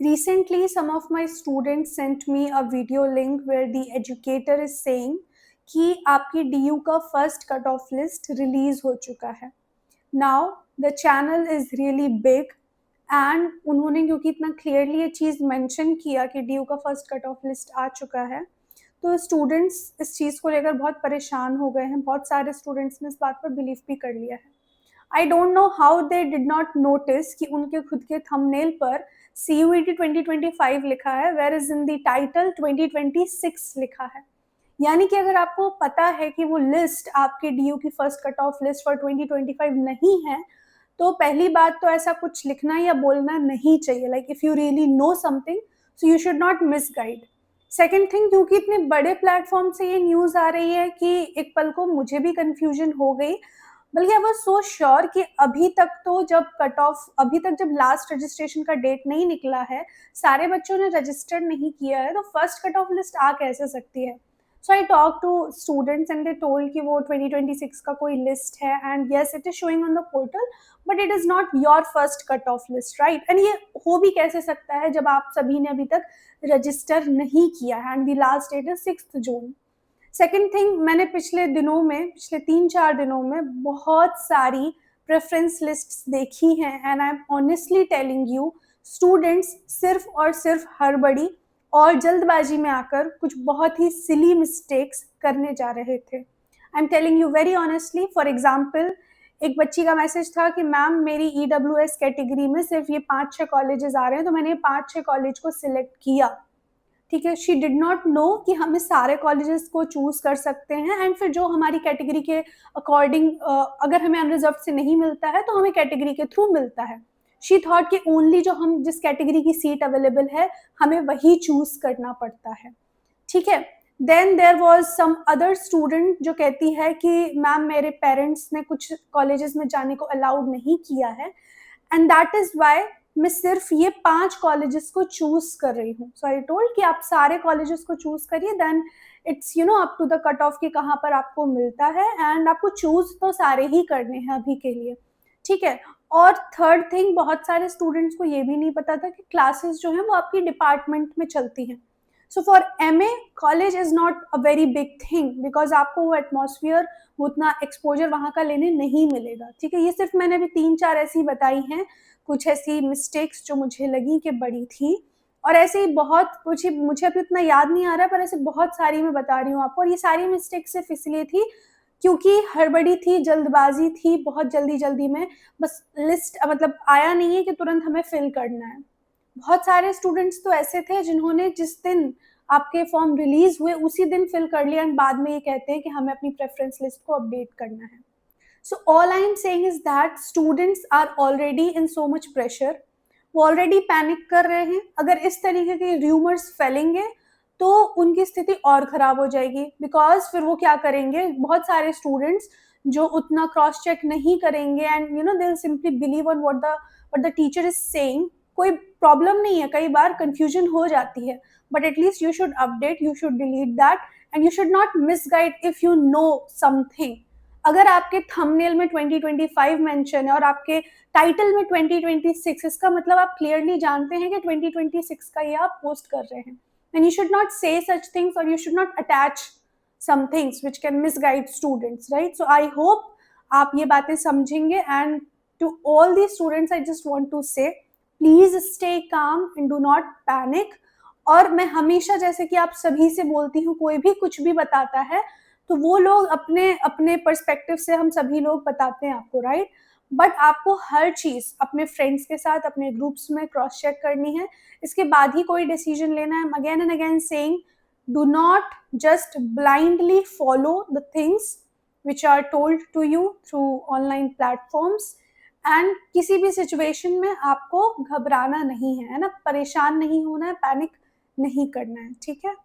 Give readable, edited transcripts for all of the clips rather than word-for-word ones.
Recently, some of my students sent me a video link where the educator is saying कि आपकी DU का first cut off list release हो चुका है. Now the channel is really big and उन्होंने क्योंकि इतना clearly ये चीज़ मेंशन किया कि DU का फर्स्ट कट ऑफ लिस्ट आ चुका है, तो स्टूडेंट्स इस चीज़ को लेकर बहुत परेशान हो गए हैं. बहुत सारे स्टूडेंट्स ने इस बात पर बिलीव भी कर लिया है. I don't know how they did not notice कि उनके खुद के थंबनेल पर CUET 2025 लिखा है, where is in the title 2026 लिखा है. यानी कि अगर आपको पता है कि वो लिस्ट आपके DU की first cut off list for 2025 नहीं है, तो पहली बात तो ऐसा कुछ लिखना या बोलना नहीं चाहिए. Like if you really know something, so you should not misguide. Second thing, क्योंकि इतने बड़े प्लेटफॉर्म से ये न्यूज़ आ रही है कि एक पल को मुझे भी कन्फ्यूजन हो गई. बल्कि आई वाज सो श्योर कि अभी तक जब लास्ट रजिस्ट्रेशन का डेट नहीं निकला है, सारे बच्चों ने रजिस्टर नहीं किया है, तो फर्स्ट कट ऑफ लिस्ट आ कैसे सकती है. So I talk to students and they told कि वो 2026 का कोई लिस्ट है and yes it is showing on the portal, but it is not your first cut off list, right. And ये हो भी कैसे सकता है जब आप सभी ने अभी तक रजिस्टर नहीं किया है and the last date is 6 June. Second thing, मैंने पिछले 3-4 दिनों में बहुत सारी प्रेफरेंस लिस्ट्स देखी हैं and I am honestly telling you, students सिर्फ और सिर्फ हड़बड़ी और जल्दबाजी में आकर कुछ बहुत ही सिली मिस्टेक्स करने जा रहे थे. I am telling you very honestly. For example, एक बच्ची का मैसेज था कि मैम मेरी EWS कैटेगरी में सिर्फ ये 5-6 कॉलेजेस आ रहे हैं, तो मैंने 5-6 कॉलेज को सिलेक्ट किया. ठीक है, शी डिड नॉट नो कि हम इस सारे कॉलेजेस को चूज कर सकते हैं एंड फिर जो हमारी कैटेगरी के अकॉर्डिंग अगर हमें अनरिजर्व से नहीं मिलता है तो हमें कैटेगरी के थ्रू मिलता है. शी थॉट कि ओनली जो हम जिस कैटेगरी की सीट अवेलेबल है हमें वही चूज करना पड़ता है. ठीक है. Then there was some other student जो कहती है कि मैम मेरे पेरेंट्स ने कुछ कॉलेजेस में जाने को अलाउड नहीं किया है एंड दैट इज वाई मैं सिर्फ ये 5 कॉलेजेस को चूज कर रही हूँ. सो आई टोल्ड कि आप सारे कॉलेजेस को चूज करिए, then it's up to the cut off कि कहाँ पर आपको मिलता है एंड आपको चूज तो सारे ही करने हैं अभी के लिए. ठीक है. और थर्ड थिंग, बहुत सारे स्टूडेंट्स को ये भी नहीं पता था कि क्लासेस जो हैं वो आपकी डिपार्टमेंट में चलती हैं. So for MA college is not a very big thing because आपको वो एटमॉस्फियर, उतना एक्सपोजर वहाँ का लेने नहीं मिलेगा. ठीक है. ये सिर्फ मैंने अभी 3-4 ऐसी बताई हैं, कुछ ऐसी मिस्टेक्स जो मुझे लगी कि बड़ी थी, और ऐसे ही बहुत कुछ, मुझे अभी उतना याद नहीं आ रहा पर ऐसे बहुत सारी मैं बता रही हूँ आपको. और ये सारी मिस्टेक्स सिर्फ इसलिए थी क्योंकि हड़बड़ी थी, जल्दबाजी थी, बहुत जल्दी में बस लिस्ट मतलब आया नहीं है कि तुरंत हमें फिल करना है. बहुत सारे स्टूडेंट्स तो ऐसे थे जिन्होंने जिस दिन आपके फॉर्म रिलीज हुए उसी दिन फिल कर लिया एंड बाद में ये कहते हैं कि हमें अपनी प्रेफरेंस लिस्ट को अपडेट करना है. So all I am saying is that students are already in so much pressure. वो ऑलरेडी पैनिक कर रहे हैं. अगर इस तरीके के र्यूमर्स फैलेंगे तो उनकी स्थिति और खराब हो जाएगी बिकॉज फिर वो क्या करेंगे, बहुत सारे स्टूडेंट्स जो उतना क्रॉस चेक नहीं करेंगे and they will simply believe on what the teacher is saying. कोई प्रॉब्लम नहीं है, कई बार कंफ्यूजन हो जाती है, but at least you should update, you should delete that and you should not misguide if you know something. अगर आपके thumbnail में 2025 मेंशन है और आपके टाइटल में 2026, इसका मतलब आप क्लियरली जानते हैं कि 2026 का ये आप पोस्ट कर रहे हैं. And you should not say such things और you should not attach some things which can misguide students, right. So I hope आप ये बातें समझेंगे and to all the students I just want to say please stay calm and do not panic. और मैं हमेशा, जैसे कि आप सभी से बोलती हूँ, कोई भी कुछ भी बताता है तो वो लोग अपने अपने पर्सपेक्टिव से हम सभी लोग बताते हैं आपको, राइट. बट आपको हर चीज़ अपने फ्रेंड्स के साथ, अपने ग्रुप्स में क्रॉस चेक करनी है, इसके बाद ही कोई डिसीजन लेना है. Again and again saying, do not just blindly follow the things which are told to you through online platforms. And किसी भी सिचुएशन में आपको घबराना नहीं है ना, परेशान नहीं होना है, पैनिक नहीं करना है. ठीक है.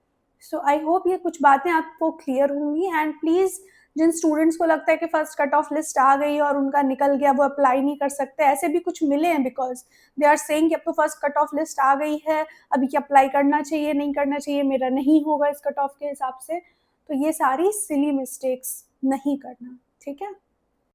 सो आई होप ये कुछ बातें आपको क्लियर होंगी एंड प्लीज़ जिन स्टूडेंट्स को लगता है कि फर्स्ट कट ऑफ लिस्ट आ गई और उनका निकल गया, वो अप्लाई नहीं कर सकते, ऐसे भी कुछ मिले हैं बिकॉज दे आर सेइंग कि अब तो फर्स्ट कट ऑफ लिस्ट आ गई है, अभी क्या अप्लाई करना चाहिए, नहीं करना चाहिए, मेरा नहीं होगा इस कट ऑफ के हिसाब से. तो ये सारी सिली मिस्टेक्स नहीं करना. ठीक है.